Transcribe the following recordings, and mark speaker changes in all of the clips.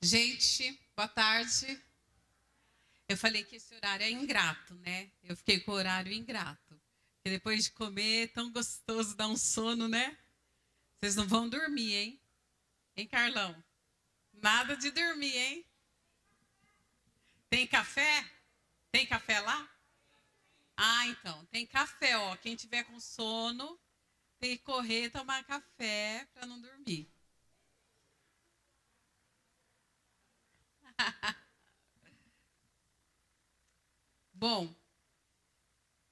Speaker 1: Gente, boa tarde. Eu falei que esse horário é ingrato, né? Eu fiquei com o horário ingrato. Porque depois de comer, é tão gostoso, dá um sono, né? Vocês não vão dormir, hein? Hein, Carlão? Nada de dormir, hein? Tem café? Tem café lá? Ah, então, tem café, ó. Quem tiver com sono, tem que correr tomar café para não dormir. Bom,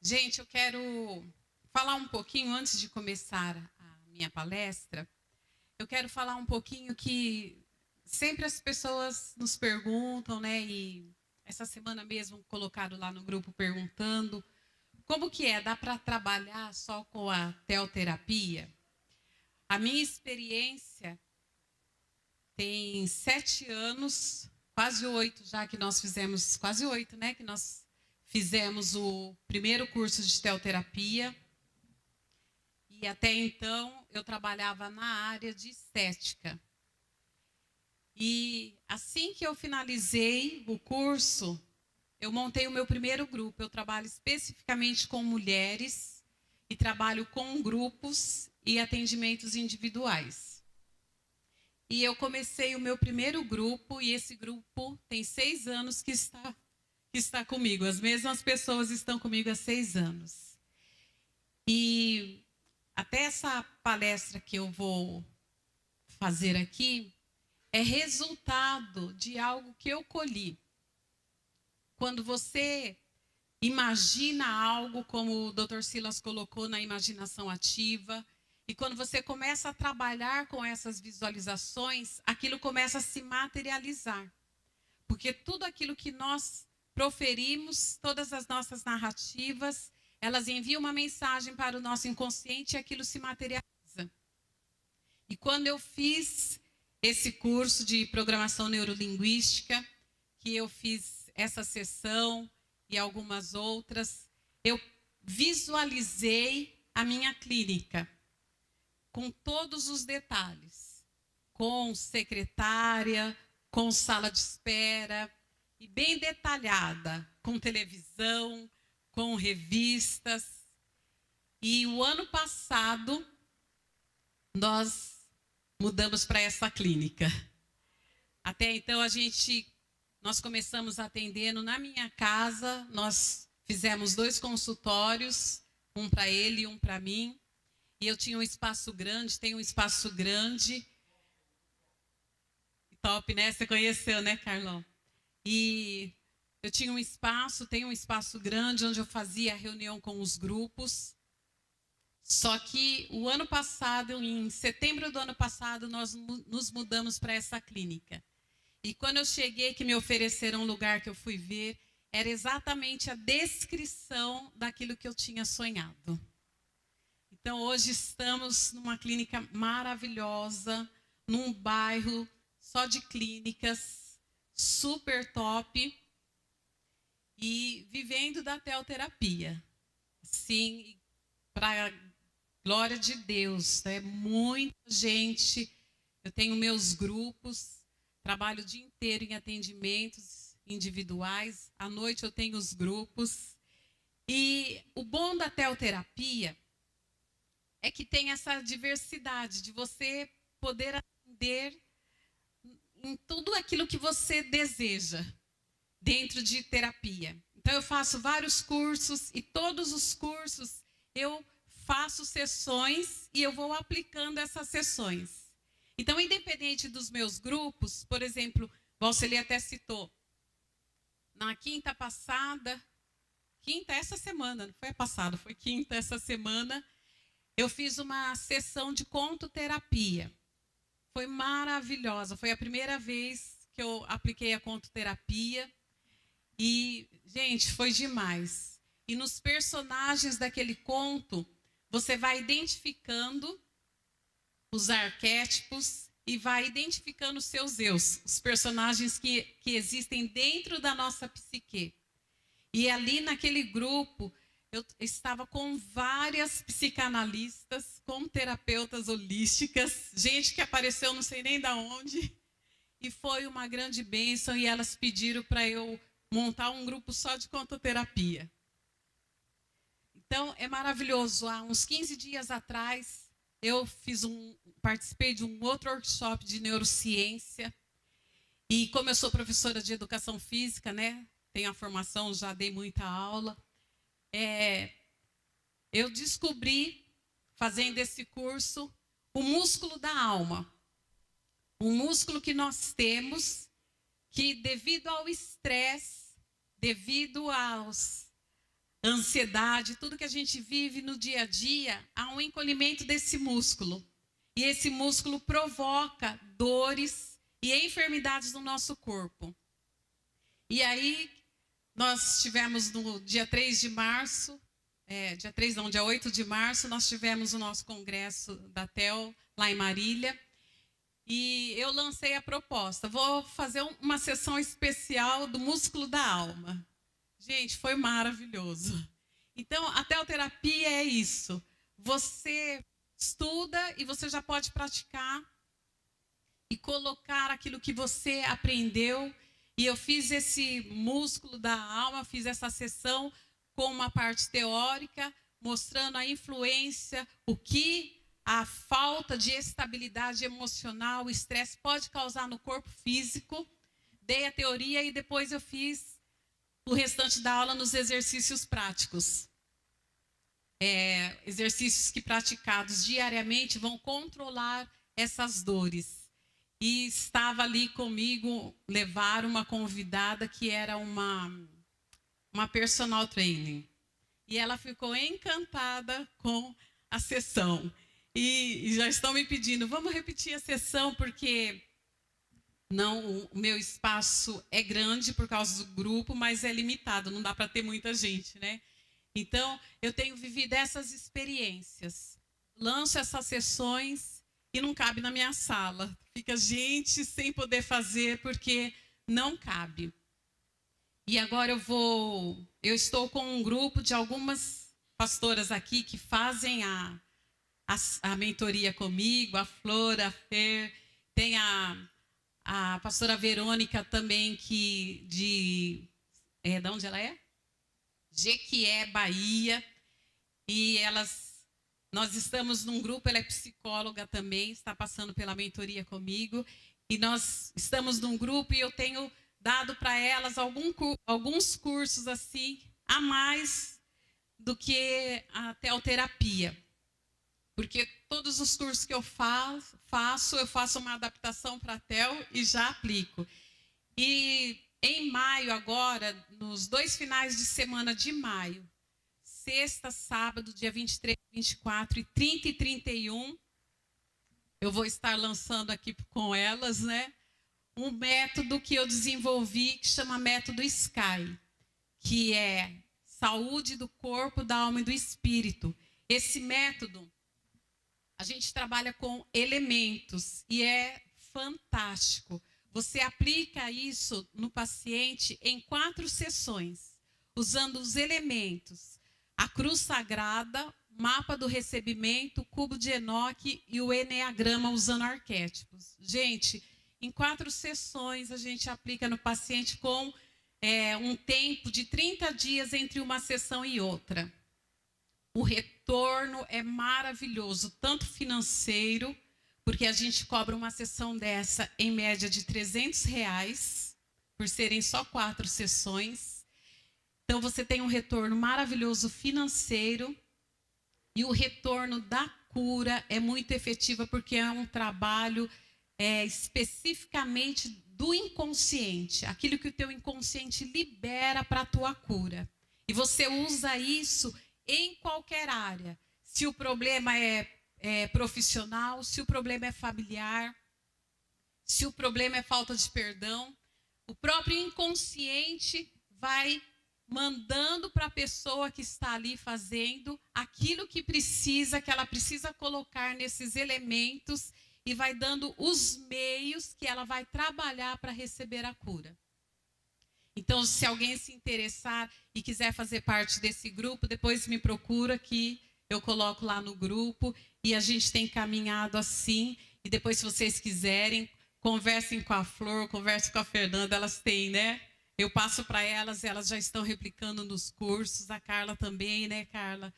Speaker 1: gente, eu quero falar um pouquinho antes de começar a minha palestra. Eu quero falar um pouquinho que sempre as pessoas nos perguntam, né? E essa semana mesmo colocaram lá no grupo perguntando como que é, dá para trabalhar só com a teoterapia? A minha experiência tem 7 anos, quase 8 já que nós fizemos, quase 8, né? Que nós fizemos o primeiro curso de teoterapia. E até então eu trabalhava na área de estética. E assim que eu finalizei o curso, eu montei o meu primeiro grupo. Eu trabalho especificamente com mulheres e trabalho com grupos e atendimentos individuais. E eu comecei o meu primeiro grupo e esse grupo tem 6 anos que está comigo. As mesmas pessoas estão comigo há 6 anos. E até essa palestra que eu vou fazer aqui é resultado de algo que eu colhi. Quando você imagina algo, como o Dr. Silas colocou na imaginação ativa, e quando você começa a trabalhar com essas visualizações, aquilo começa a se materializar. Porque tudo aquilo que nós proferimos, todas as nossas narrativas, elas enviam uma mensagem para o nosso inconsciente e aquilo se materializa. E quando eu fiz esse curso de programação neurolinguística, que eu fiz essa sessão e algumas outras, eu visualizei a minha clínica com todos os detalhes, com secretária, com sala de espera, e bem detalhada, com televisão, com revistas. E o ano passado, nós mudamos para essa clínica. Até então, nós começamos atendendo na minha casa, nós fizemos 2 consultórios, um para ele e um para mim. E eu tinha um espaço grande, tenho um espaço grande. Top, né? Você conheceu, né, Carlão? E eu tinha um espaço, tenho um espaço grande onde eu fazia a reunião com os grupos. Só que o ano passado, em setembro do ano passado, nós nos mudamos para essa clínica. E quando eu cheguei, que me ofereceram um lugar que eu fui ver, era exatamente a descrição daquilo que eu tinha sonhado. Então, hoje estamos numa clínica maravilhosa, num bairro só de clínicas, super top, e vivendo da teoterapia. Sim, para a glória de Deus, né? Muita gente, eu tenho meus grupos, trabalho o dia inteiro em atendimentos individuais, à noite eu tenho os grupos. E o bom da teoterapia é que tem essa diversidade de você poder atender em tudo aquilo que você deseja dentro de terapia. Então eu faço vários cursos e todos os cursos eu faço sessões e eu vou aplicando essas sessões. Então, independente dos meus grupos, por exemplo, Valceli até citou, na quinta passada, essa semana, não foi a passada, foi quinta essa semana, eu fiz uma sessão de contoterapia. Foi maravilhosa, foi a primeira vez que eu apliquei a contoterapia e, gente, foi demais. E nos personagens daquele conto, você vai identificando os arquétipos e vai identificando os seus eus, os personagens que existem dentro da nossa psique. E ali naquele grupo, eu estava com várias psicanalistas, com terapeutas holísticas, gente que apareceu não sei nem de onde. e foi uma grande bênção, e elas pediram para eu montar um grupo só de contoterapia. Então, é maravilhoso. Há uns 15 dias atrás, eu participei de um outro workshop de neurociência, e como eu sou professora de educação física, né, tenho a formação, já dei muita aula, eu descobri, fazendo esse curso, o músculo da alma. Um músculo que nós temos, que devido ao estresse, devido à ansiedade, tudo que a gente vive no dia a dia, há um encolhimento desse músculo. E esse músculo provoca dores e enfermidades no nosso corpo. E aí, nós tivemos no dia 3 de março, dia 8 de março, nós tivemos o nosso congresso da TEL, lá em Marília. E eu lancei a proposta, vou fazer uma sessão especial do músculo da alma. Gente, foi maravilhoso. Então, a teoterapia é isso. Você estuda e você já pode praticar e colocar aquilo que você aprendeu. E eu fiz esse músculo da alma, fiz essa sessão com uma parte teórica, mostrando a influência, o que a falta de estabilidade emocional, o estresse pode causar no corpo físico. Dei a teoria e depois eu fiz o restante da aula nos exercícios práticos. Exercícios que praticados diariamente vão controlar essas dores. E estava ali comigo, levar uma convidada que era uma personal training. E ela ficou encantada com a sessão. E já estão me pedindo, vamos repetir a sessão, porque o meu espaço é grande por causa do grupo, mas é limitado, não dá para ter muita gente, né? Então, eu tenho vivido essas experiências. Lanço essas sessões e não cabe na minha sala. Fica gente sem poder fazer, porque não cabe. E agora eu estou com um grupo de algumas pastoras aqui que fazem a mentoria comigo, a Flor, a Fer, tem a pastora Verônica também, de onde ela é? Jequié, Bahia. E nós estamos num grupo, ela é psicóloga também, está passando pela mentoria comigo. E nós estamos num grupo e eu tenho dado para elas alguns cursos assim, a mais do que a teoterapia. Porque todos os cursos que eu faço uma adaptação para a TEL e já aplico. E em maio agora, nos 2 finais de semana de maio, sexta, sábado, dia 23, 24 e 30 e 31, eu vou estar lançando aqui com elas, né, um método que eu desenvolvi que chama método SKY, que é saúde do corpo, da alma e do espírito. Esse método, a gente trabalha com elementos e é fantástico. Você aplica isso no paciente em 4 sessões, usando os elementos, a cruz sagrada, mapa do recebimento, o cubo de Enoque e o eneagrama usando arquétipos. Gente, em 4 sessões a gente aplica no paciente com um tempo de 30 dias entre uma sessão e outra. O retorno é maravilhoso, tanto financeiro, porque a gente cobra uma sessão dessa em média de R$300, por serem só 4 sessões. Então, você tem um retorno maravilhoso financeiro e o retorno da cura é muito efetivo, porque é um trabalho especificamente do inconsciente, aquilo que o teu inconsciente libera para a tua cura. E você usa isso em qualquer área. Se o problema é profissional, se o problema é familiar, se o problema é falta de perdão, o próprio inconsciente vai mandando para a pessoa que está ali fazendo aquilo que ela precisa colocar nesses elementos e vai dando os meios que ela vai trabalhar para receber a cura. Então, se alguém se interessar e quiser fazer parte desse grupo, depois me procura que eu coloco lá no grupo e a gente tem caminhado assim. E depois, se vocês quiserem, conversem com a Flor, conversem com a Fernanda, elas têm, né? Eu passo para elas, elas já estão replicando nos cursos. A Carla também, né, Carla?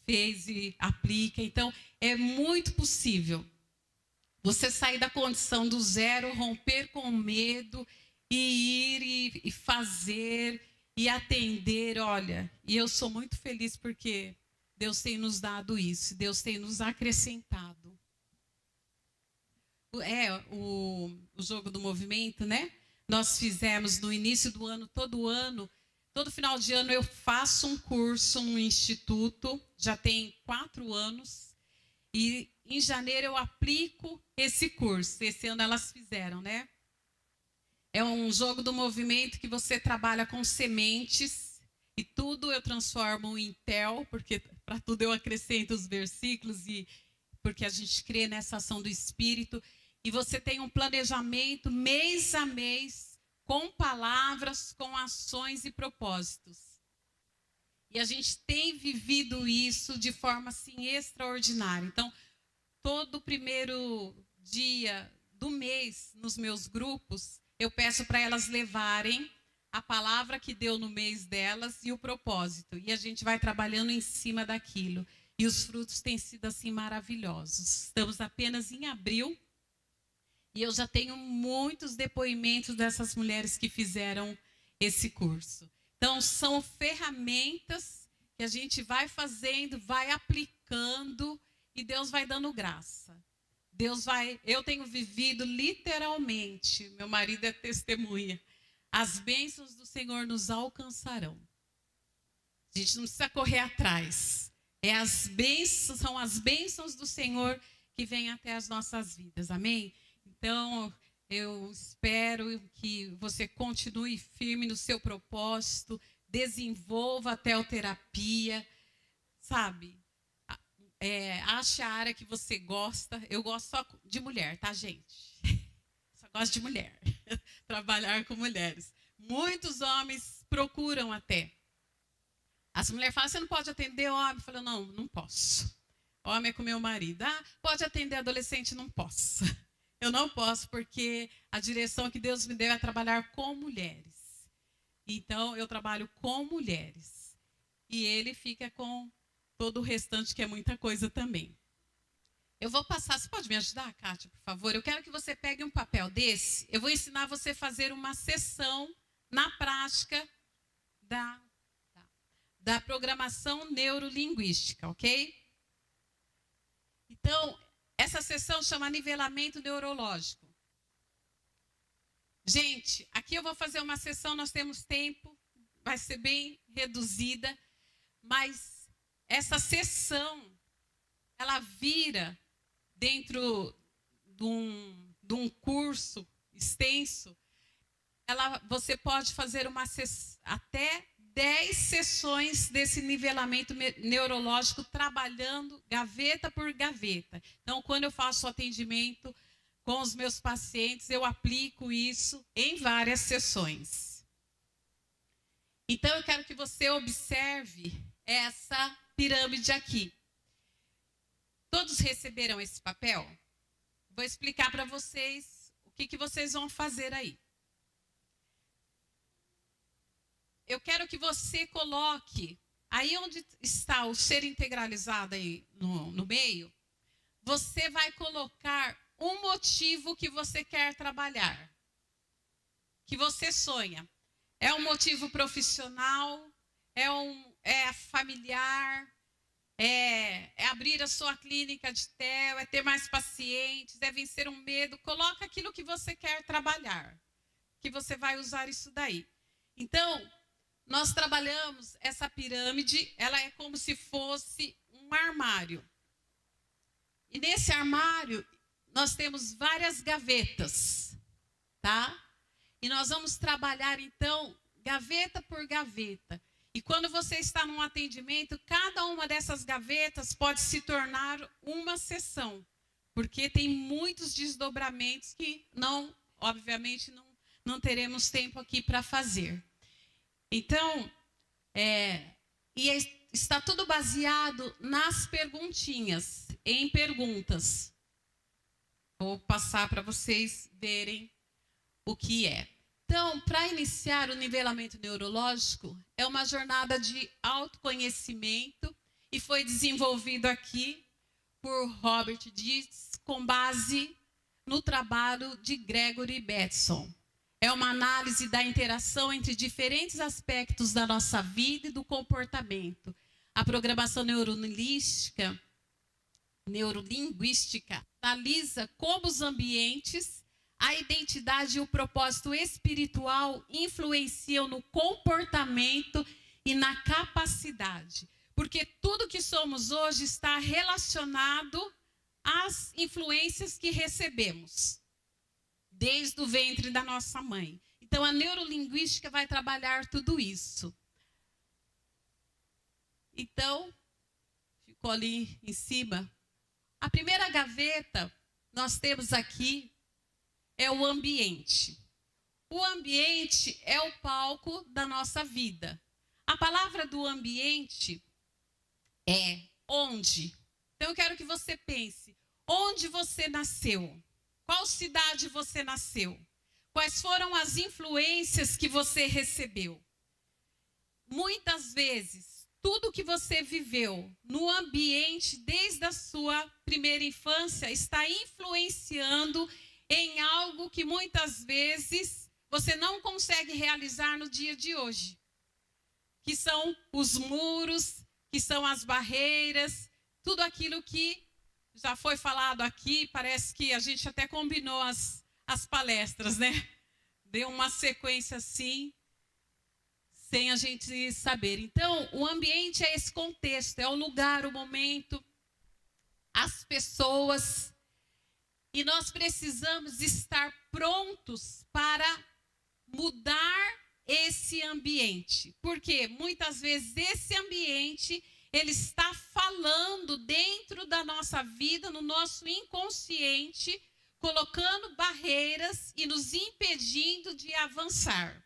Speaker 1: Fez e aplica. Então, é muito possível você sair da condição do zero, romper com medo e ir e fazer e atender. Olha, e eu sou muito feliz porque Deus tem nos dado isso, Deus tem nos acrescentado. O jogo do movimento, né? Nós fizemos no início do ano, todo final de ano eu faço um curso, um instituto, já tem 4 anos, e em janeiro eu aplico esse curso. Esse ano elas fizeram, né? É um jogo do movimento que você trabalha com sementes, e tudo eu transformo em tel, porque para tudo eu acrescento os versículos, e porque a gente crê nessa ação do Espírito. E você tem um planejamento mês a mês, com palavras, com ações e propósitos. E a gente tem vivido isso de forma assim extraordinária. Então, todo primeiro dia do mês, nos meus grupos, eu peço para elas levarem a palavra que deu no mês delas e o propósito. E a gente vai trabalhando em cima daquilo. E os frutos têm sido assim maravilhosos. Estamos apenas em abril. E eu já tenho muitos depoimentos dessas mulheres que fizeram esse curso. Então, são ferramentas que a gente vai fazendo, vai aplicando e Deus vai dando graça. Eu tenho vivido literalmente, meu marido é testemunha, as bênçãos do Senhor nos alcançarão. A gente não precisa correr atrás. São as bênçãos do Senhor que vêm até as nossas vidas. Amém? Então, eu espero que você continue firme no seu propósito, desenvolva a teoterapia, sabe? Ache a área que você gosta. Eu gosto só de mulher, tá, gente? Só gosto de mulher. Trabalhar com mulheres. Muitos homens procuram até. As mulheres falam, você não pode atender homem? Eu falo, não posso. Homem é com meu marido. Ah, pode atender adolescente? Não posso. Eu não posso, porque a direção que Deus me deu é trabalhar com mulheres. Então, eu trabalho com mulheres. E ele fica com todo o restante, que é muita coisa também. Eu vou passar, você pode me ajudar, Kátia, por favor? Eu quero que você pegue um papel desse. Eu vou ensinar você a fazer uma sessão na prática da programação neurolinguística, ok? Então, essa sessão chama nivelamento neurológico. Gente, aqui eu vou fazer uma sessão, nós temos tempo, vai ser bem reduzida, mas essa sessão, ela vira dentro de um curso extenso, você pode fazer até 10 sessões desse nivelamento neurológico, trabalhando gaveta por gaveta. Então, quando eu faço o atendimento com os meus pacientes, eu aplico isso em várias sessões. Então, eu quero que você observe essa pirâmide aqui. Todos receberam esse papel? Vou explicar para vocês o que vocês vão fazer aí. Eu quero que você coloque, aí onde está o ser integralizado aí no meio, você vai colocar um motivo que você quer trabalhar, que você sonha. É um motivo profissional, é familiar, é abrir a sua clínica de TEL, é ter mais pacientes, é vencer um medo. Coloca aquilo que você quer trabalhar, que você vai usar isso daí. Então, nós trabalhamos essa pirâmide, ela é como se fosse um armário. E nesse armário, nós temos várias gavetas, tá? E nós vamos trabalhar, então, gaveta por gaveta. E quando você está num atendimento, cada uma dessas gavetas pode se tornar uma sessão. Porque tem muitos desdobramentos que, obviamente, não teremos tempo aqui para fazer. Então, está tudo baseado nas perguntinhas, em perguntas. Vou passar para vocês verem o que é. Então, para iniciar o nivelamento neurológico, é uma jornada de autoconhecimento e foi desenvolvido aqui por Robert Dietz com base no trabalho de Gregory Bateson. É uma análise da interação entre diferentes aspectos da nossa vida e do comportamento. A programação neurolinguística analisa como os ambientes, a identidade e o propósito espiritual influenciam no comportamento e na capacidade. Porque tudo que somos hoje está relacionado às influências que recebemos desde o ventre da nossa mãe. Então, a neurolinguística vai trabalhar tudo isso. Então, ficou ali em cima. A primeira gaveta, nós temos aqui, é o ambiente. O ambiente é o palco da nossa vida. A palavra do ambiente é onde. Então, eu quero que você pense, onde você nasceu? Qual cidade você nasceu? Quais foram as influências que você recebeu? Muitas vezes, tudo que você viveu no ambiente desde a sua primeira infância está influenciando em algo que muitas vezes você não consegue realizar no dia de hoje. Que são os muros, que são as barreiras, tudo aquilo que já foi falado aqui, parece que a gente até combinou as palestras, né? Deu uma sequência assim, sem a gente saber. Então, o ambiente é esse contexto, é o lugar, o momento, as pessoas. E nós precisamos estar prontos para mudar esse ambiente. Porque muitas vezes esse ambiente ele está falando dentro da nossa vida, no nosso inconsciente, colocando barreiras e nos impedindo de avançar.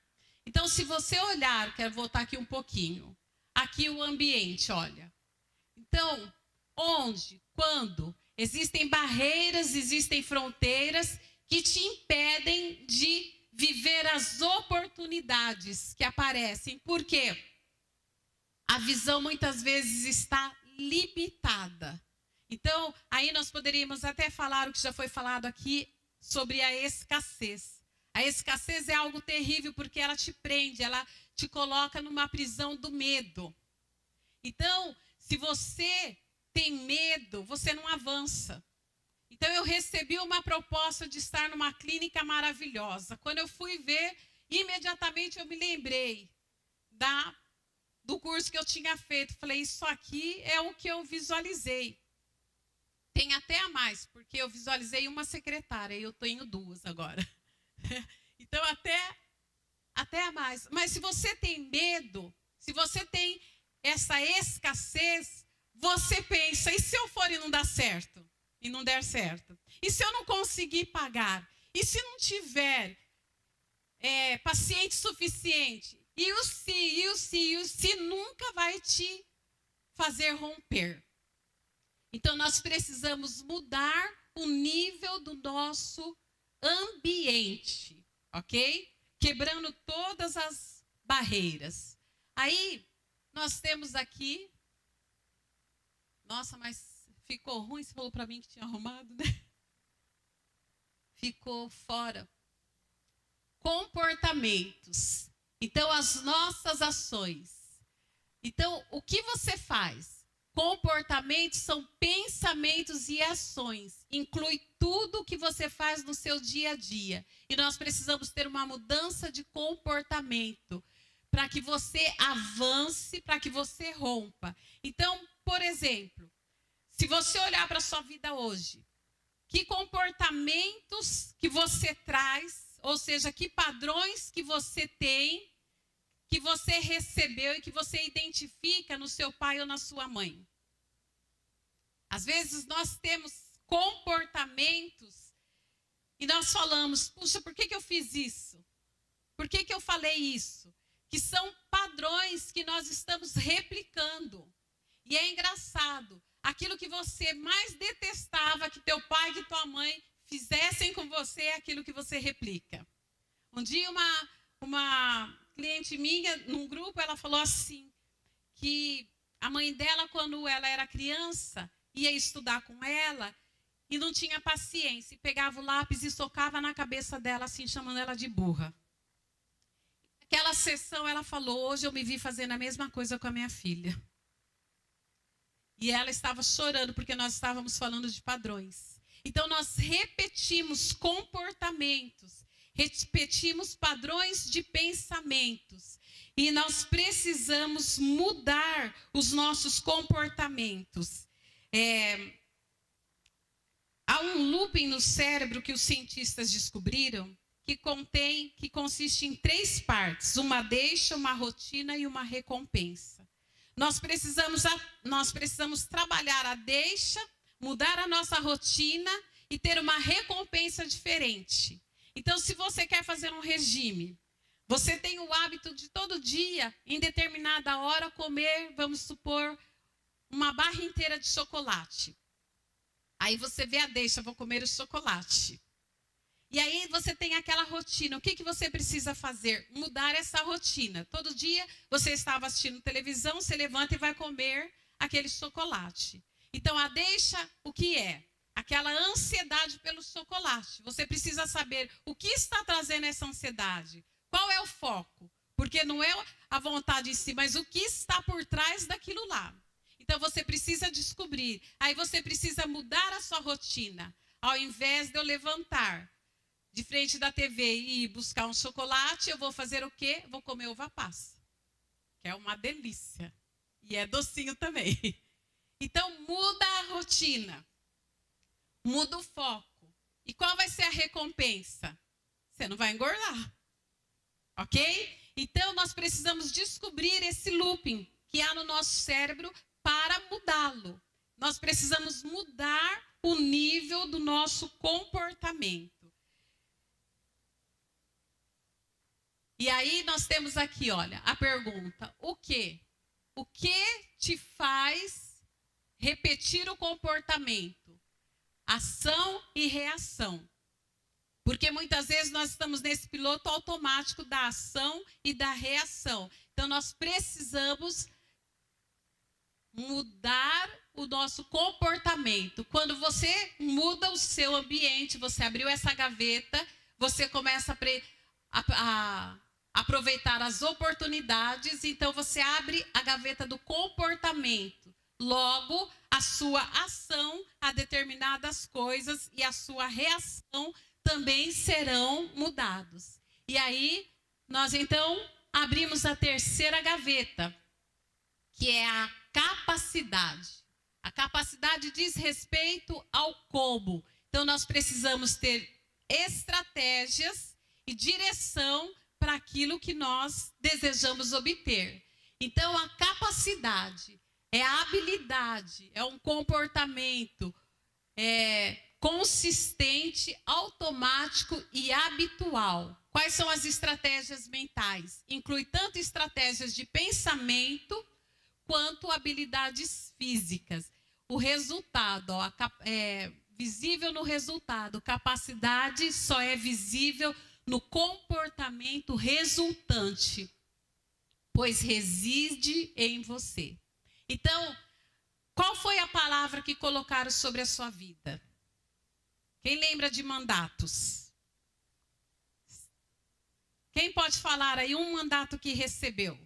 Speaker 1: Então, se você olhar, quero voltar aqui um pouquinho, aqui o ambiente, olha. Então, onde, quando, existem barreiras, existem fronteiras que te impedem de viver as oportunidades que aparecem. Por quê? A visão muitas vezes está limitada. Então, aí nós poderíamos até falar o que já foi falado aqui sobre a escassez. A escassez é algo terrível porque ela te prende, ela te coloca numa prisão do medo. Então, se você tem medo, você não avança. Então, eu recebi uma proposta de estar numa clínica maravilhosa. Quando eu fui ver, imediatamente eu me lembrei do curso que eu tinha feito. Falei, isso aqui é o que eu visualizei. Tem até a mais, porque eu visualizei uma secretária e eu tenho duas agora. Então, até a mais. Mas se você tem medo, se você tem essa escassez, você pensa, e se eu for e não dar certo? E não der certo? E se eu não conseguir pagar? E se não tiver paciente suficiente? E o se nunca vai te fazer romper. Então, nós precisamos mudar o nível do nosso ambiente, ok? Quebrando todas as barreiras. Aí, nós temos aqui... Nossa, mas ficou ruim? Você falou para mim que tinha arrumado, né? Ficou fora. Comportamentos. Então, as nossas ações. Então, o que você faz? Comportamentos são pensamentos e ações. Inclui tudo o que você faz no seu dia a dia. E nós precisamos ter uma mudança de comportamento para que você avance, para que você rompa. Então, por exemplo, se você olhar para a sua vida hoje, que comportamentos que você traz, ou seja, que padrões que você tem, que você recebeu e que você identifica no seu pai ou na sua mãe. Às vezes nós temos comportamentos e nós falamos, puxa, por que eu fiz isso? Por que eu falei isso? Que são padrões que nós estamos replicando. E é engraçado, aquilo que você mais detestava que teu pai, que tua mãe fizessem com você aquilo que você replica. Um dia uma cliente minha, num grupo, ela falou assim, que a mãe dela, quando ela era criança, ia estudar com ela e não tinha paciência. E pegava o lápis e socava na cabeça dela, assim, chamando ela de burra. Aquela sessão, ela falou, hoje eu me vi fazendo a mesma coisa com a minha filha. E ela estava chorando, porque nós estávamos falando de padrões. Então, nós repetimos comportamentos, repetimos padrões de pensamentos. E nós precisamos mudar os nossos comportamentos. Há um looping no cérebro que os cientistas descobriram, que consiste em 3 partes: uma deixa, uma rotina e uma recompensa. Nós precisamos trabalhar a deixa, mudar a nossa rotina e ter uma recompensa diferente. Então, se você quer fazer um regime, você tem o hábito de todo dia, em determinada hora, comer, vamos supor, uma barra inteira de chocolate. Aí você vê a deixa, vou comer o chocolate. E aí você tem aquela rotina. O que você precisa fazer? Mudar essa rotina. Todo dia você estava assistindo televisão, você levanta e vai comer aquele chocolate. Então, a deixa, o que é? Aquela ansiedade pelo chocolate. Você precisa saber o que está trazendo essa ansiedade. Qual é o foco? Porque não é a vontade em si, mas o que está por trás daquilo lá. Então, você precisa descobrir. Aí você precisa mudar a sua rotina. Ao invés de eu levantar de frente da TV e ir buscar um chocolate, eu vou fazer o quê? Vou comer uva passa, que é uma delícia. E é docinho também. Então, muda a rotina. Muda o foco. E qual vai ser a recompensa? Você não vai engordar. Ok? Então, nós precisamos descobrir esse looping que há no nosso cérebro para mudá-lo. Nós precisamos mudar o nível do nosso comportamento. E aí nós temos aqui, olha, a pergunta: o quê? O que te faz repetir o comportamento? Ação e reação. Porque muitas vezes nós estamos nesse piloto automático da ação e da reação. Então nós precisamos mudar o nosso comportamento. Quando você muda o seu ambiente, você abriu essa gaveta, você começa a aproveitar as oportunidades, então você abre a gaveta do comportamento. Logo, a sua ação a determinadas coisas e a sua reação também serão mudados. E aí, nós então abrimos a terceira gaveta, que é a capacidade. A capacidade diz respeito ao como. Então, nós precisamos ter estratégias e direção para aquilo que nós desejamos obter. Então, a capacidade é a habilidade, é um comportamento consistente, automático e habitual. Quais são as estratégias mentais? Inclui tanto estratégias de pensamento quanto habilidades físicas. O resultado, visível no resultado. Capacidade só é visível no comportamento resultante, pois reside em você. Então, qual foi a palavra que colocaram sobre a sua vida? Quem lembra de mandatos? Quem pode falar aí um mandato que recebeu?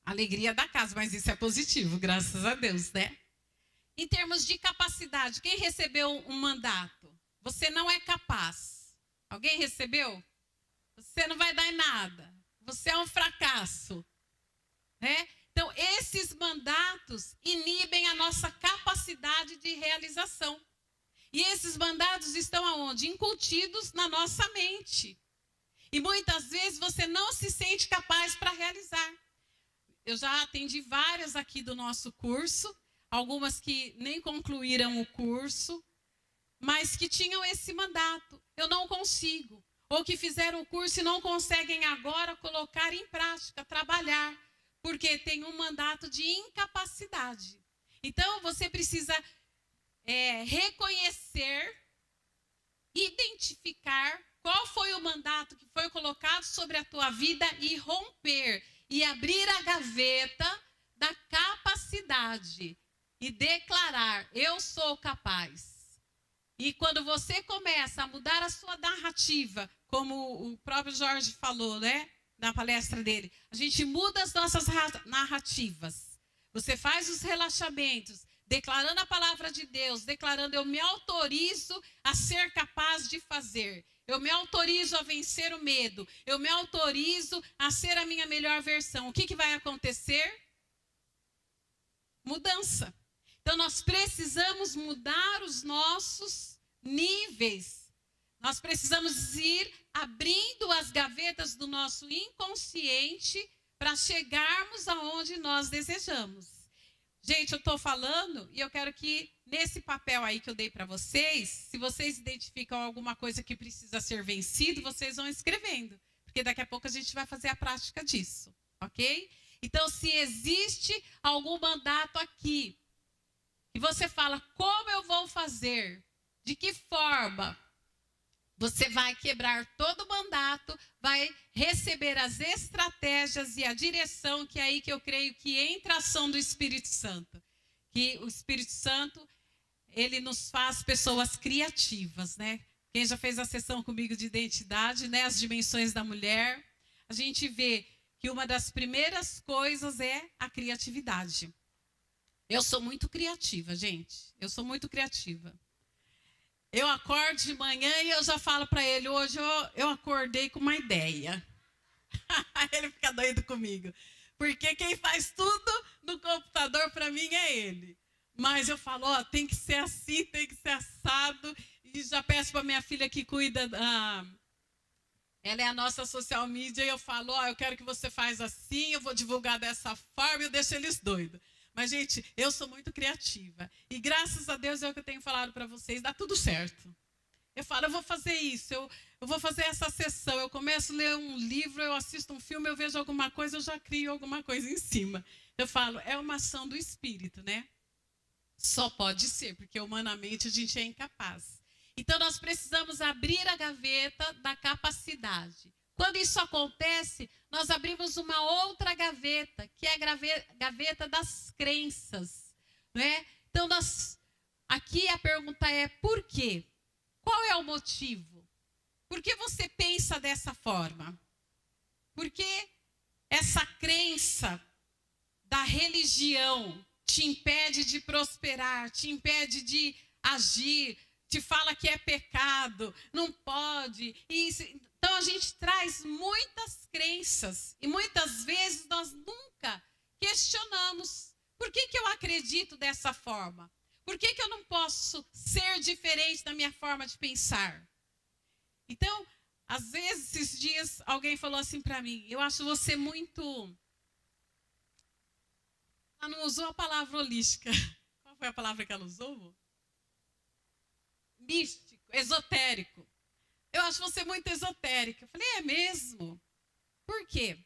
Speaker 1: Alegria da casa, mas isso é positivo, graças a Deus, né? Em termos de capacidade, quem recebeu um mandato? Você não é capaz. Alguém recebeu? Você não vai dar em nada. Você é um fracasso. Né? Então, esses mandatos inibem a nossa capacidade de realização. E esses mandatos estão aonde? Incutidos na nossa mente. E muitas vezes você não se sente capaz para realizar. Eu já atendi várias aqui do nosso curso, algumas que nem concluíram o curso, mas que tinham esse mandato. Eu não consigo. Ou que fizeram o curso e não conseguem agora colocar em prática, trabalhar, porque tem um mandato de incapacidade. Então, você precisa reconhecer, identificar qual foi o mandato que foi colocado sobre a tua vida e romper e abrir a gaveta da capacidade e declarar: eu sou capaz. E quando você começa a mudar a sua narrativa, como o próprio Jorge falou, né, na palestra dele, a gente muda as nossas narrativas. Você faz os relaxamentos, declarando a palavra de Deus, declarando: eu me autorizo a ser capaz de fazer. Eu me autorizo a vencer o medo. Eu me autorizo a ser a minha melhor versão. O que vai acontecer? Mudança. Então, nós precisamos mudar os nossos níveis. Nós precisamos ir abrindo as gavetas do nosso inconsciente para chegarmos aonde nós desejamos. Gente, eu estou falando e eu quero que nesse papel aí que eu dei para vocês, se vocês identificam alguma coisa que precisa ser vencido, vocês vão escrevendo. Porque daqui a pouco a gente vai fazer a prática disso, ok? Então, se existe algum mandato aqui, e você fala: como eu vou fazer? De que forma? Você vai quebrar todo o mandato, vai receber as estratégias e a direção, que é aí que eu creio que entra a ação do Espírito Santo. Que o Espírito Santo, ele nos faz pessoas criativas, né? Quem já fez a sessão comigo de identidade, né? As dimensões da mulher, a gente vê que uma das primeiras coisas é a criatividade. Eu sou muito criativa, gente. Eu sou muito criativa. Eu acordo de manhã e eu já falo para ele: hoje eu acordei com uma ideia. Ele fica doido comigo. Porque quem faz tudo no computador para mim é ele. Mas eu falo: ó, tem que ser assim, tem que ser assado. E já peço para minha filha que cuida ela é a nossa social media, e eu falo: ó, eu quero que você faça assim, eu vou divulgar dessa forma, e eu deixo eles doidos. Mas, gente, eu sou muito criativa. E graças a Deus é o que eu tenho falado para vocês, dá tudo certo. Eu falo: eu vou fazer isso, eu vou fazer essa sessão. Eu começo a ler um livro, eu assisto um filme, eu vejo alguma coisa, eu já crio alguma coisa em cima. Eu falo: é uma ação do Espírito, né? Só pode ser, porque humanamente a gente é incapaz. Então, nós precisamos abrir a gaveta da capacidade. Quando isso acontece, nós abrimos uma outra gaveta, que é a gaveta das crenças, né? Então, aqui a pergunta é: por quê? Qual é o motivo? Por que você pensa dessa forma? Por que essa crença da religião te impede de prosperar, te impede de agir, te fala que é pecado, não pode? Então, a gente traz muitas crenças e muitas vezes nós nunca questionamos: por que eu acredito dessa forma? Por que eu não posso ser diferente da minha forma de pensar? Então, às vezes, esses dias, alguém falou assim para mim: eu acho você muito... Ela não usou a palavra holística. Qual foi a palavra que ela usou? Místico, esotérico. Eu acho você muito esotérica. Eu falei: é mesmo? Por quê?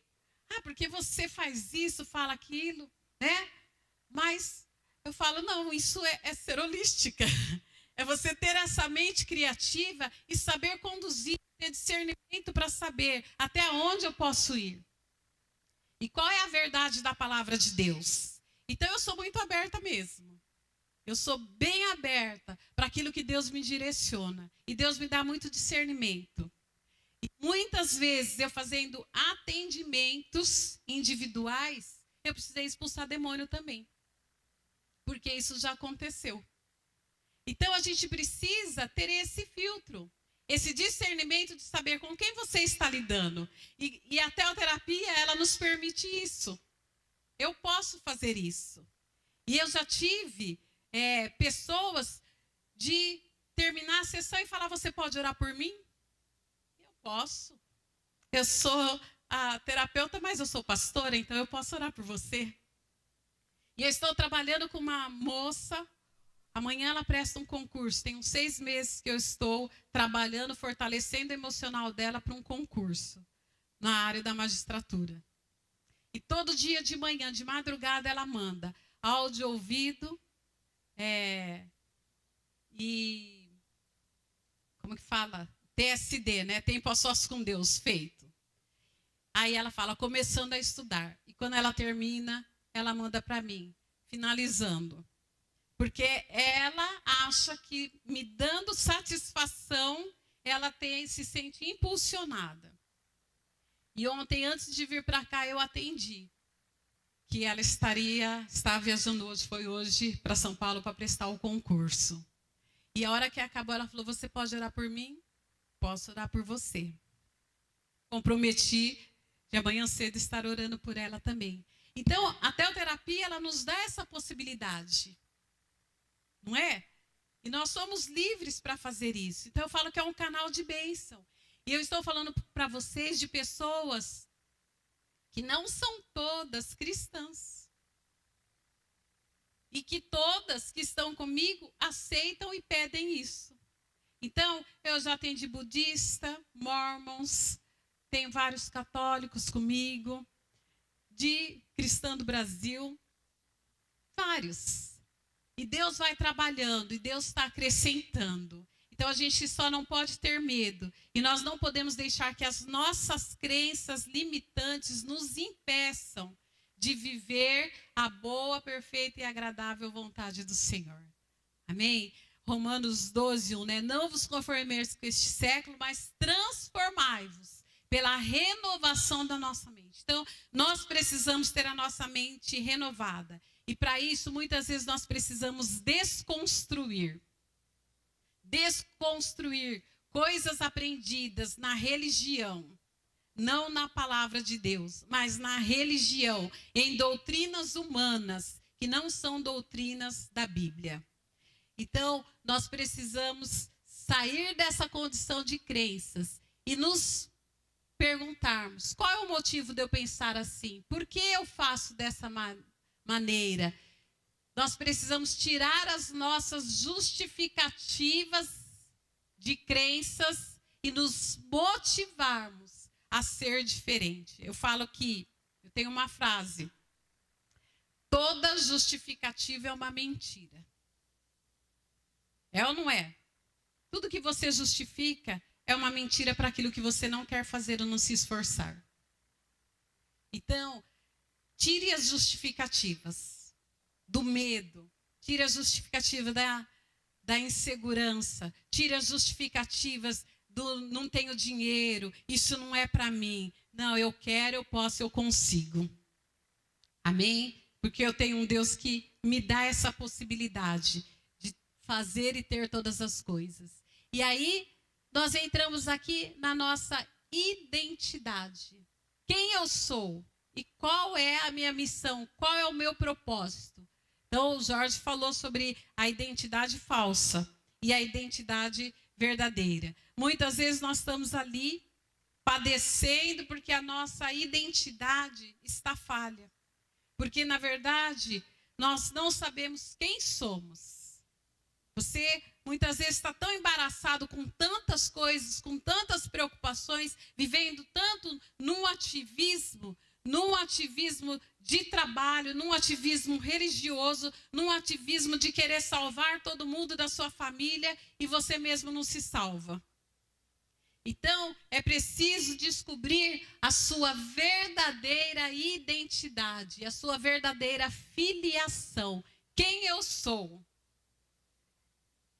Speaker 1: Porque você faz isso, fala aquilo, né? Mas eu falo: não, isso é ser holística. É você ter essa mente criativa e saber conduzir, ter discernimento para saber até onde eu posso ir. E qual é a verdade da palavra de Deus? Então, eu sou muito aberta mesmo. Eu sou bem aberta para aquilo que Deus me direciona. E Deus me dá muito discernimento. E muitas vezes, eu fazendo atendimentos individuais, eu precisei expulsar demônio também. Porque isso já aconteceu. Então, a gente precisa ter esse filtro. Esse discernimento de saber com quem você está lidando. E a teoterapia, ela nos permite isso. Eu posso fazer isso. E eu já tive... pessoas de terminar a sessão e falar: você pode orar por mim? Eu posso. Eu sou a terapeuta, mas eu sou pastora, então eu posso orar por você. E eu estou trabalhando com uma moça. Amanhã ela presta um concurso. Tem uns 6 meses que eu estou trabalhando, fortalecendo o emocional dela para um concurso na área da magistratura. E todo dia de manhã, de madrugada, ela manda áudio ouvido e como que fala? TSD, né? Tempo a sós com Deus, feito. Aí ela fala, começando a estudar. E quando ela termina, ela manda para mim, finalizando. Porque ela acha que me dando satisfação, ela se sente impulsionada. E ontem, antes de vir para cá, eu atendi. Que ela estava viajando hoje, foi hoje para São Paulo para prestar o concurso. E a hora que acabou, ela falou, você pode orar por mim? Posso orar por você. Comprometi de amanhã cedo estar orando por ela também. Então, a teoterapia, ela nos dá essa possibilidade. Não é? E nós somos livres para fazer isso. Então, eu falo que é um canal de bênção. E eu estou falando para vocês de pessoas que não são todas cristãs. E que todas que estão comigo aceitam e pedem isso. Então, eu já atendi budista, mormons, tenho vários católicos comigo, de cristã do Brasil, vários. E Deus vai trabalhando, e Deus está acrescentando. Então, a gente só não pode ter medo. E nós não podemos deixar que as nossas crenças limitantes nos impeçam de viver a boa, perfeita e agradável vontade do Senhor. Amém? Romanos 12, 1, né? Não vos conformeis com este século, mas transformai-vos pela renovação da nossa mente. Então, nós precisamos ter a nossa mente renovada. E para isso, muitas vezes, nós precisamos desconstruir coisas aprendidas na religião, não na palavra de Deus, mas na religião, em doutrinas humanas, que não são doutrinas da Bíblia. Então, nós precisamos sair dessa condição de crenças e nos perguntarmos, qual é o motivo de eu pensar assim? Por que eu faço dessa maneira? Nós precisamos tirar as nossas justificativas de crenças e nos motivarmos a ser diferente. Eu falo que, eu tenho uma frase, toda justificativa é uma mentira. É ou não é? Tudo que você justifica é uma mentira para aquilo que você não quer fazer ou não se esforçar. Então, tire as justificativas do medo, tire as justificativas da insegurança, tire as justificativas do não tenho dinheiro, isso não é para mim. Não, eu quero, eu posso, eu consigo. Amém? Porque eu tenho um Deus que me dá essa possibilidade de fazer e ter todas as coisas. E aí, nós entramos aqui na nossa identidade. Quem eu sou? E qual é a minha missão? Qual é o meu propósito? Então, o Jorge falou sobre a identidade falsa e a identidade verdadeira. Muitas vezes nós estamos ali padecendo porque a nossa identidade está falha. Porque, na verdade, nós não sabemos quem somos. Você, muitas vezes, está tão embaraçado com tantas coisas, com tantas preocupações, vivendo tanto num ativismo de trabalho, num ativismo religioso, num ativismo de querer salvar todo mundo da sua família e você mesmo não se salva. Então, é preciso descobrir a sua verdadeira identidade, a sua verdadeira filiação. Quem eu sou?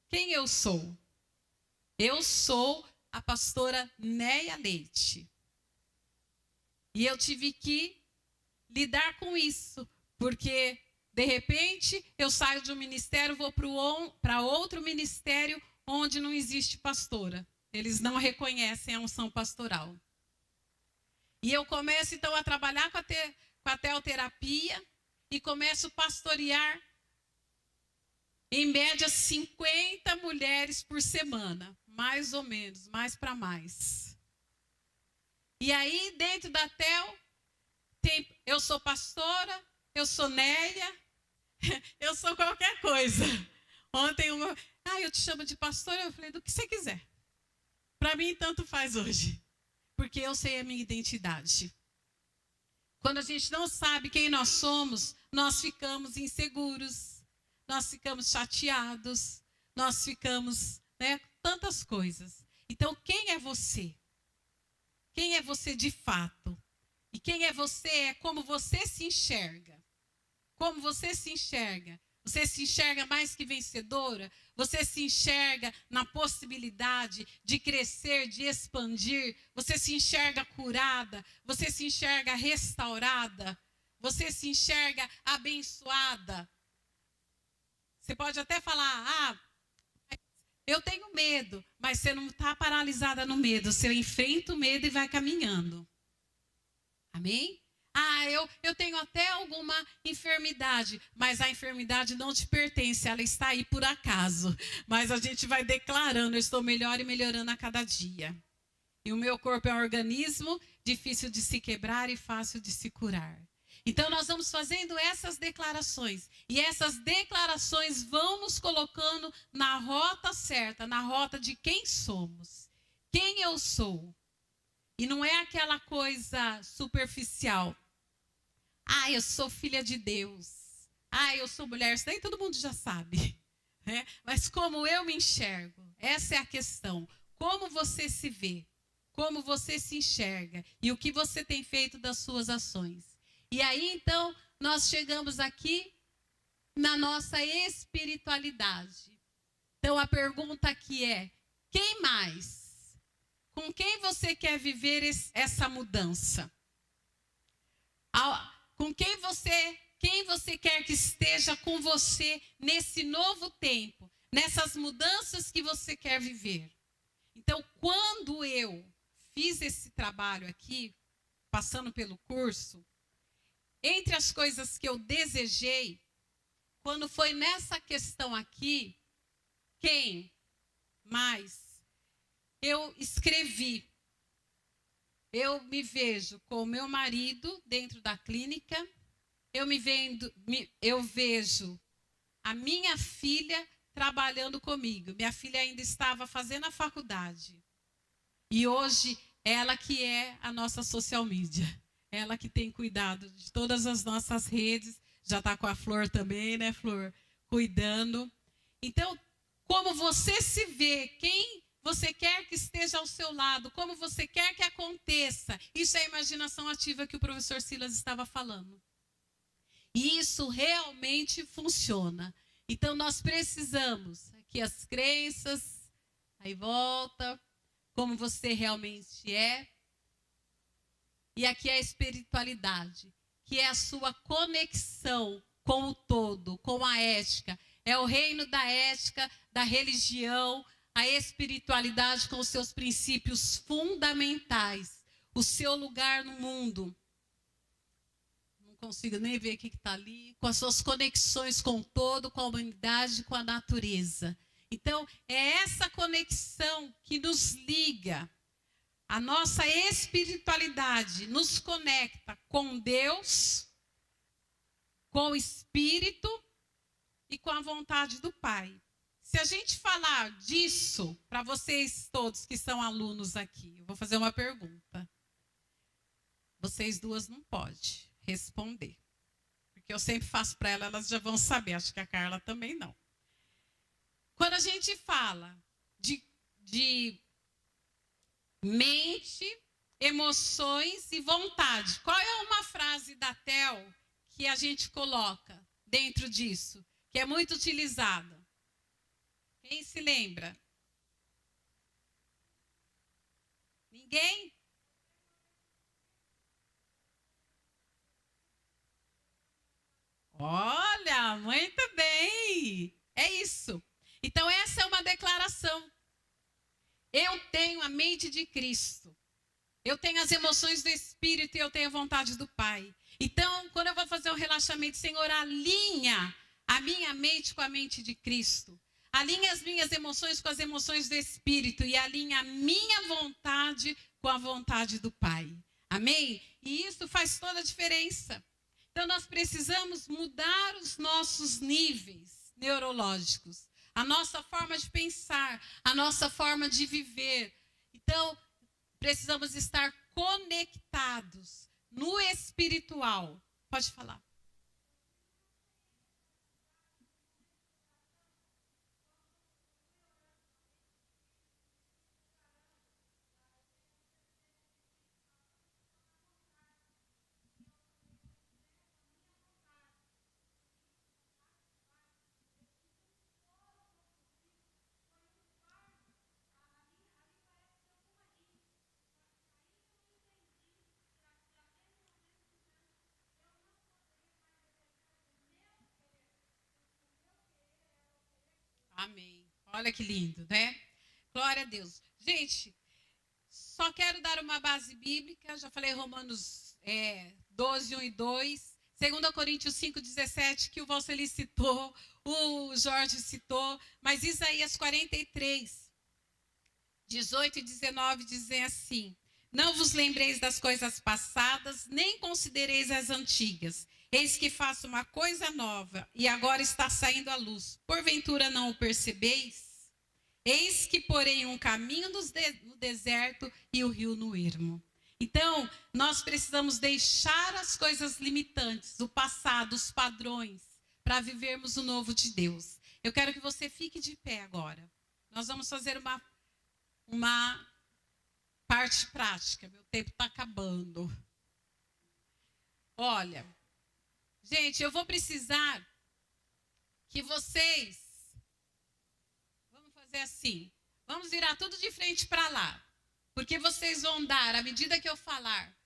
Speaker 1: Quem eu sou? Eu sou a pastora Néia Leite. E eu tive que lidar com isso, porque, de repente, eu saio de um ministério, vou para outro ministério onde não existe pastora. Eles não reconhecem a unção pastoral. E eu começo, então, a trabalhar com a teoterapia e começo a pastorear, em média, 50 mulheres por semana, mais ou menos, mais para mais. E aí, dentro da TEL, eu sou pastora, eu sou Néia, eu sou qualquer coisa. Ontem, eu te chamo de pastora, eu falei, do que você quiser. Para mim, tanto faz hoje, porque eu sei a minha identidade. Quando a gente não sabe quem nós somos, nós ficamos inseguros, nós ficamos chateados, nós ficamos, né, tantas coisas. Então, quem é você? Quem é você de fato? E quem é você é como você se enxerga. Como você se enxerga. Você se enxerga mais que vencedora? Você se enxerga na possibilidade de crescer, de expandir? Você se enxerga curada? Você se enxerga restaurada? Você se enxerga abençoada? Você pode até falar, eu tenho medo, mas você não está paralisada no medo. Você enfrenta o medo e vai caminhando. Amém? Eu tenho até alguma enfermidade, mas a enfermidade não te pertence, ela está aí por acaso. Mas a gente vai declarando, eu estou melhor e melhorando a cada dia. E o meu corpo é um organismo difícil de se quebrar e fácil de se curar. Então nós vamos fazendo essas declarações. E essas declarações vão nos colocando na rota certa, na rota de quem somos. Quem eu sou. E não é aquela coisa superficial. Eu sou filha de Deus. Eu sou mulher. Isso daí todo mundo já sabe. Né? Mas como eu me enxergo? Essa é a questão. Como você se vê? Como você se enxerga? E o que você tem feito das suas ações? E aí, então, nós chegamos aqui na nossa espiritualidade. Então, a pergunta aqui é, quem mais? Com quem você quer viver essa mudança? Com quem você quer que esteja com você nesse novo tempo, nessas mudanças que você quer viver? Então, quando eu fiz esse trabalho aqui, passando pelo curso, entre as coisas que eu desejei, quando foi nessa questão aqui, quem mais? Eu escrevi, eu me vejo com o meu marido dentro da clínica, eu vejo a minha filha trabalhando comigo. Minha filha ainda estava fazendo a faculdade. E hoje, ela que é a nossa social media. Ela que tem cuidado de todas as nossas redes. Já está com a Flor também, né, Flor? Cuidando. Então, como você se vê, quem você quer que esteja ao seu lado, como você quer que aconteça. Isso é a imaginação ativa que o professor Silas estava falando. E isso realmente funciona. Então, nós precisamos, aqui as crenças, aí volta, como você realmente é. E aqui a espiritualidade, que é a sua conexão com o todo, com a ética. É o reino da ética, da religião, a espiritualidade com os seus princípios fundamentais, o seu lugar no mundo. Não consigo nem ver o que está ali. Com as suas conexões com o todo, com a humanidade, com a natureza. Então, é essa conexão que nos liga. A nossa espiritualidade nos conecta com Deus, com o Espírito e com a vontade do Pai. Se a gente falar disso, para vocês todos que são alunos aqui, eu vou fazer uma pergunta. Vocês duas não podem responder. Porque eu sempre faço para elas já vão saber. Acho que a Carla também não. Quando a gente fala de mente, emoções e vontade, qual é uma frase da Tel que a gente coloca dentro disso? Que é muito utilizada. Quem se lembra? Ninguém? Olha, muito bem. É isso. Então, essa é uma declaração. Eu tenho a mente de Cristo. Eu tenho as emoções do Espírito e eu tenho a vontade do Pai. Então, quando eu vou fazer um relaxamento, Senhor, alinha a minha mente com a mente de Cristo. Alinha as minhas emoções com as emoções do Espírito e alinha a minha vontade com a vontade do Pai. Amém? E isso faz toda a diferença. Então, nós precisamos mudar os nossos níveis neurológicos, a nossa forma de pensar, a nossa forma de viver. Então, precisamos estar conectados no espiritual. Pode falar. Amém. Olha que lindo, né? Glória a Deus. Gente, só quero dar uma base bíblica. Já falei Romanos 12, 1 e 2. 2 Coríntios 5, 17, que o Valceli citou, o Jorge citou. Mas Isaías 43, 18 e 19 dizem assim: não vos lembreis das coisas passadas, nem considereis as antigas. Eis que faço uma coisa nova, e agora está saindo à luz. Porventura não o percebeis? Eis que porém um caminho no deserto e o rio no ermo. Então, nós precisamos deixar as coisas limitantes, o passado, os padrões, para vivermos o novo de Deus. Eu quero que você fique de pé agora. Nós vamos fazer uma parte prática. Meu tempo está acabando. Olha, gente, eu vou precisar que vocês... Vamos fazer assim. Vamos virar tudo de frente para lá. Porque vocês vão dar, à medida que eu falar,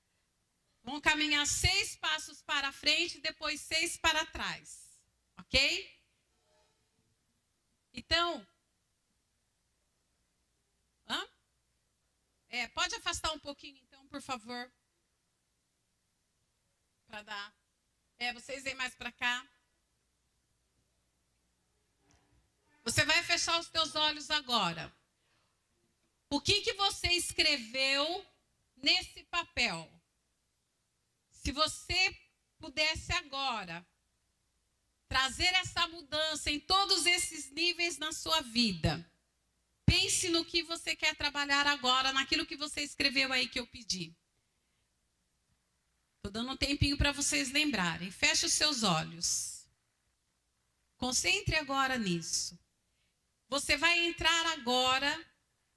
Speaker 1: vão caminhar 6 passos para frente e depois 6 para trás. Ok? Então... pode afastar um pouquinho, então, por favor. Para dar. Vocês vêm mais para cá. Você vai fechar os teus olhos agora. O que você escreveu nesse papel? Se você pudesse agora trazer essa mudança em todos esses níveis na sua vida, pense no que você quer trabalhar agora, naquilo que você escreveu aí que eu pedi. Estou dando um tempinho para vocês lembrarem. Feche os seus olhos. Concentre agora nisso. Você vai entrar agora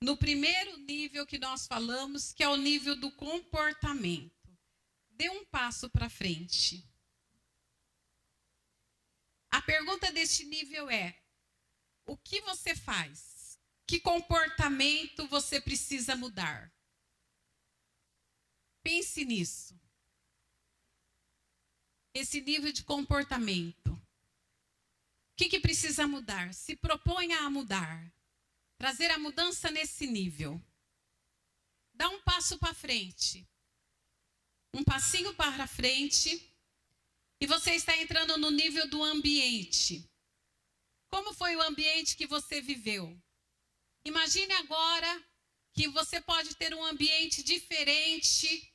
Speaker 1: no primeiro nível que nós falamos, que é o nível do comportamento. Dê um passo para frente. A pergunta deste nível é: o que você faz? Que comportamento você precisa mudar? Pense nisso. Esse nível de comportamento. O que precisa mudar? Se proponha a mudar. Trazer a mudança nesse nível. Dá um passo para frente. Um passinho para frente. E você está entrando no nível do ambiente. Como foi o ambiente que você viveu? Imagine agora que você pode ter um ambiente diferente.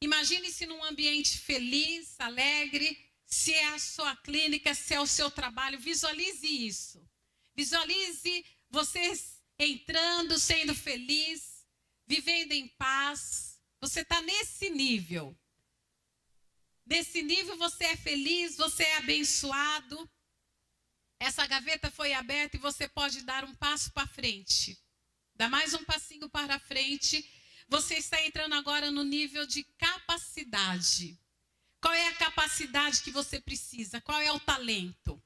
Speaker 1: Imagine-se num ambiente feliz, alegre. Se é a sua clínica, se é o seu trabalho, visualize isso. Visualize você entrando, sendo feliz, vivendo em paz. Você está nesse nível. Nesse nível você é feliz, você é abençoado. Essa gaveta foi aberta e você pode dar um passo para frente. Dá mais um passinho para frente. Você está entrando agora no nível de capacidade. Qual é a capacidade que você precisa? Qual é o talento?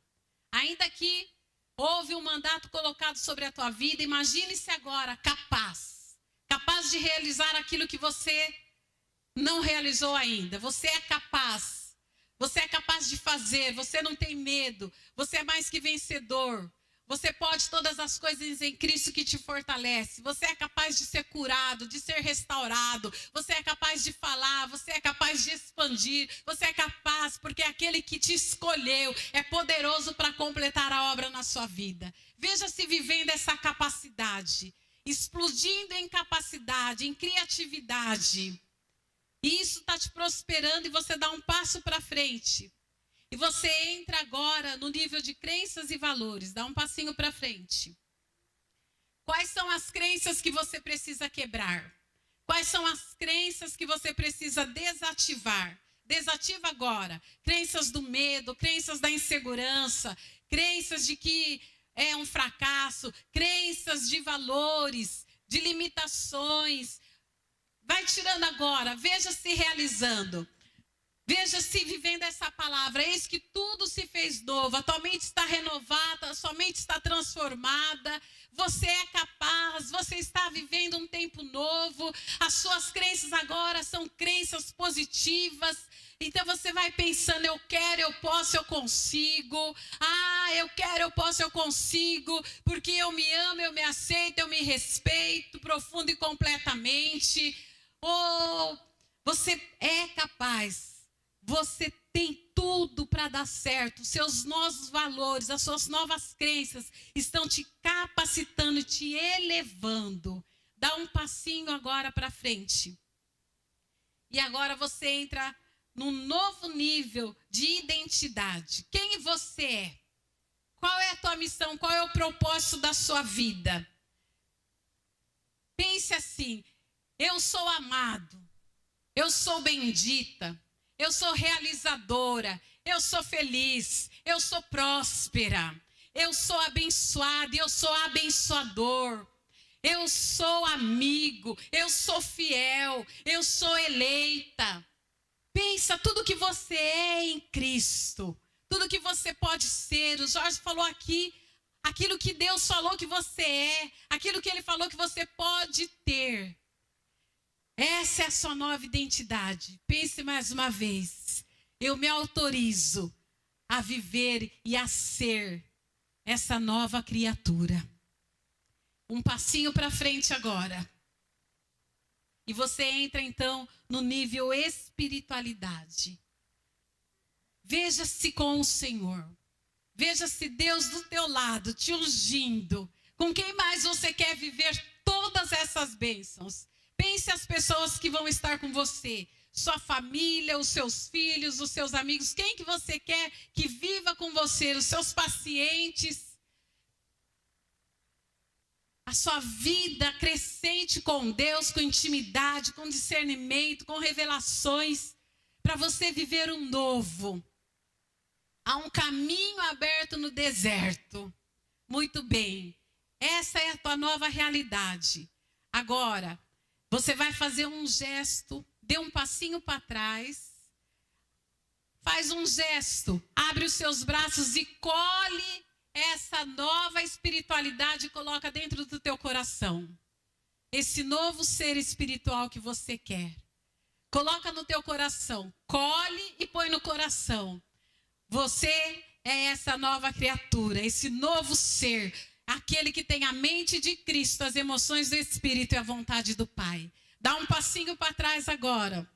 Speaker 1: Ainda que houve um mandato colocado sobre a tua vida, imagine-se agora capaz. Capaz de realizar aquilo que você não realizou ainda. Você é capaz. Você é capaz de fazer. Você não tem medo. Você é mais que vencedor. Você pode todas as coisas em Cristo que te fortalece. Você é capaz de ser curado, de ser restaurado. Você é capaz de falar, você é capaz de expandir. Você é capaz porque aquele que te escolheu é poderoso para completar a obra na sua vida. Veja-se vivendo essa capacidade, explodindo em capacidade, em criatividade. E isso está te prosperando e você dá um passo para frente. E você entra agora no nível de crenças e valores. Dá um passinho para frente. Quais são as crenças que você precisa quebrar? Quais são as crenças que você precisa desativar? Desativa agora. Crenças do medo, crenças da insegurança, crenças de que é um fracasso, crenças de valores, de limitações. Vai tirando agora, veja-se realizando. Veja-se vivendo essa palavra. Eis que tudo se fez novo. A tua mente está renovada, a sua mente está transformada. Você é capaz, você está vivendo um tempo novo. As suas crenças agora são crenças positivas. Então você vai pensando, eu quero, eu posso, eu consigo. Eu quero, eu posso, eu consigo. Porque eu me amo, eu me aceito, eu me respeito profundo e completamente. Você é capaz. Você tem tudo para dar certo. Seus novos valores, as suas novas crenças estão te capacitando e te elevando. Dá um passinho agora para frente. E agora você entra num novo nível de identidade. Quem você é? Qual é a tua missão? Qual é o propósito da sua vida? Pense assim: eu sou amado, eu sou bendita, eu sou realizadora, eu sou feliz, eu sou próspera, eu sou abençoada, eu sou abençoador. Eu sou amigo, eu sou fiel, eu sou eleita. Pensa tudo que você é em Cristo, tudo que você pode ser. O Jorge falou aqui, aquilo que Deus falou que você é, aquilo que Ele falou que você pode ter. Essa é a sua nova identidade. Pense mais uma vez. Eu me autorizo a viver e a ser essa nova criatura. Um passinho para frente agora. E você entra então no nível espiritualidade. Veja-se com o Senhor. Veja-se Deus do teu lado, te ungindo. Com quem mais você quer viver todas essas bênçãos? Pense as pessoas que vão estar com você. Sua família, os seus filhos, os seus amigos. Quem que você quer que viva com você? Os seus pacientes. A sua vida crescente com Deus, com intimidade, com discernimento, com revelações, para você viver um novo. Há um caminho aberto no deserto. Muito bem, essa é a tua nova realidade. Agora, você vai fazer um gesto, dê um passinho para trás, faz um gesto, abre os seus braços e colhe essa nova espiritualidade, coloca dentro do teu coração. Esse novo ser espiritual que você quer. Coloca no teu coração. Colhe e põe no coração. Você é essa nova criatura, esse novo ser. Aquele que tem a mente de Cristo, as emoções do Espírito e a vontade do Pai. Dá um passinho para trás agora.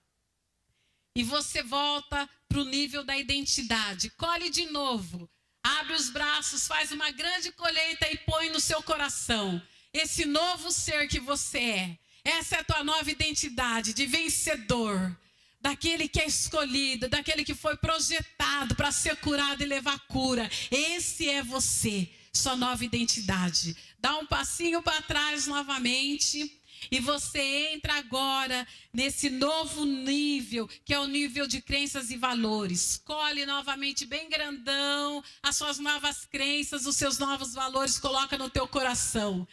Speaker 1: E você volta para o nível da identidade. Colhe de novo. Abre os braços, faz uma grande colheita e põe no seu coração esse novo ser que você é. Essa é a tua nova identidade de vencedor, daquele que é escolhido, daquele que foi projetado para ser curado e levar cura. Esse é você, sua nova identidade. Dá um passinho para trás novamente. E você entra agora nesse novo nível, que é o nível de crenças e valores. Escolhe novamente bem grandão as suas novas crenças, os seus novos valores, coloca no teu coração.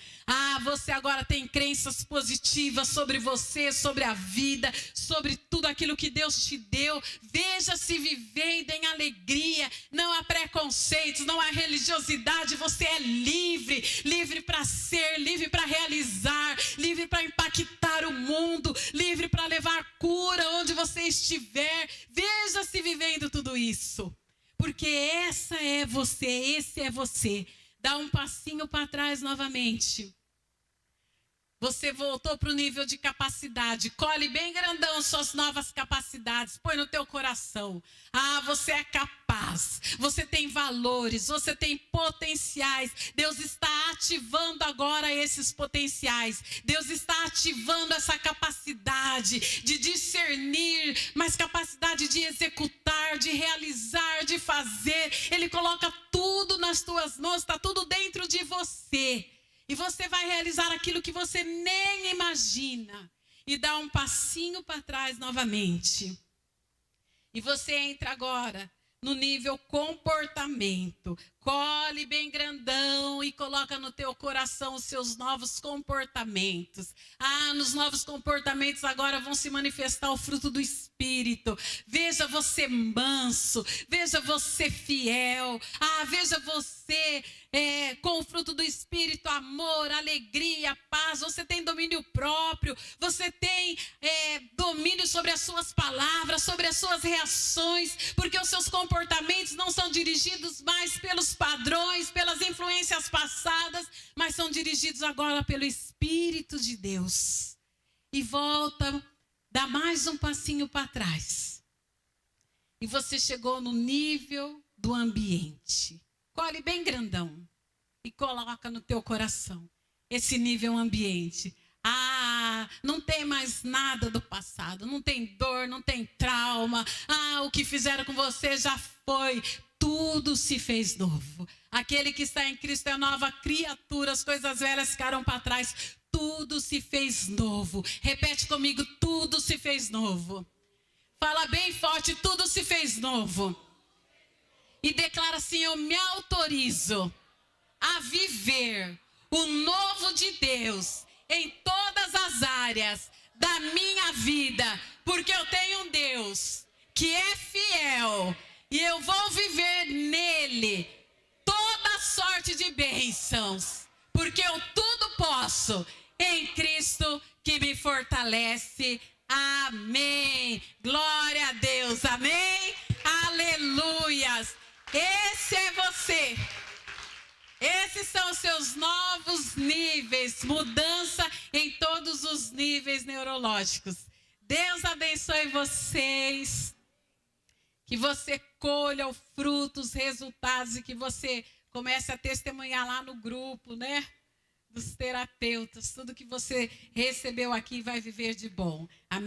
Speaker 1: Você agora tem crenças positivas sobre você, sobre a vida, sobre tudo aquilo que Deus te deu. Veja-se vivendo em alegria, não há preconceitos, não há religiosidade, você é livre, livre para ser, livre para realizar, livre para impactar o mundo, livre para levar cura onde você estiver. Veja-se vivendo tudo isso, porque essa é você, esse é você. Dá um passinho para trás novamente. Você voltou para o nível de capacidade. Colhe bem grandão suas novas capacidades. Põe no teu coração. Você é capaz. Você tem valores. Você tem potenciais. Deus está ativando agora esses potenciais. Deus está ativando essa capacidade de discernir, mas capacidade de executar, de realizar, de fazer. Ele coloca tudo nas tuas mãos. Está tudo dentro de você. E você vai realizar aquilo que você nem imagina. E dá um passinho para trás novamente. E você entra agora no nível comportamento. Colhe bem grandão e coloca no teu coração os seus novos comportamentos. Nos novos comportamentos agora vão se manifestar o fruto do Espírito. Veja você manso, veja você fiel. Veja você com o fruto do Espírito, amor, alegria, paz. Você tem domínio próprio, você tem domínio sobre as suas palavras, sobre as suas reações, porque os seus comportamentos não são dirigidos mais pelos padrões, pelas influências passadas, mas são dirigidos agora pelo Espírito de Deus. E volta, dá mais um passinho para trás. E você chegou no nível do ambiente. Colhe bem grandão e coloca no teu coração esse nível ambiente. Não tem mais nada do passado, não tem dor, não tem trauma. O que fizeram com você já foi. Tudo se fez novo. Aquele que está em Cristo é nova criatura, as coisas velhas ficaram para trás. Tudo se fez novo. Repete comigo, tudo se fez novo. Fala bem forte, tudo se fez novo. E declara assim, eu me autorizo a viver o novo de Deus em todas as áreas da minha vida, porque eu tenho um Deus que é fiel e eu vou viver nele toda sorte de bênçãos, porque eu tudo posso em Cristo que me fortalece. Amém. Glória a Deus. Amém. Aleluias. Esse é você. Esses são os seus novos níveis, mudança em todos os níveis neurológicos. Deus abençoe vocês, que você colha o fruto, os resultados e que você comece a testemunhar lá no grupo, né? Dos terapeutas, tudo que você recebeu aqui vai viver de bom. Amém.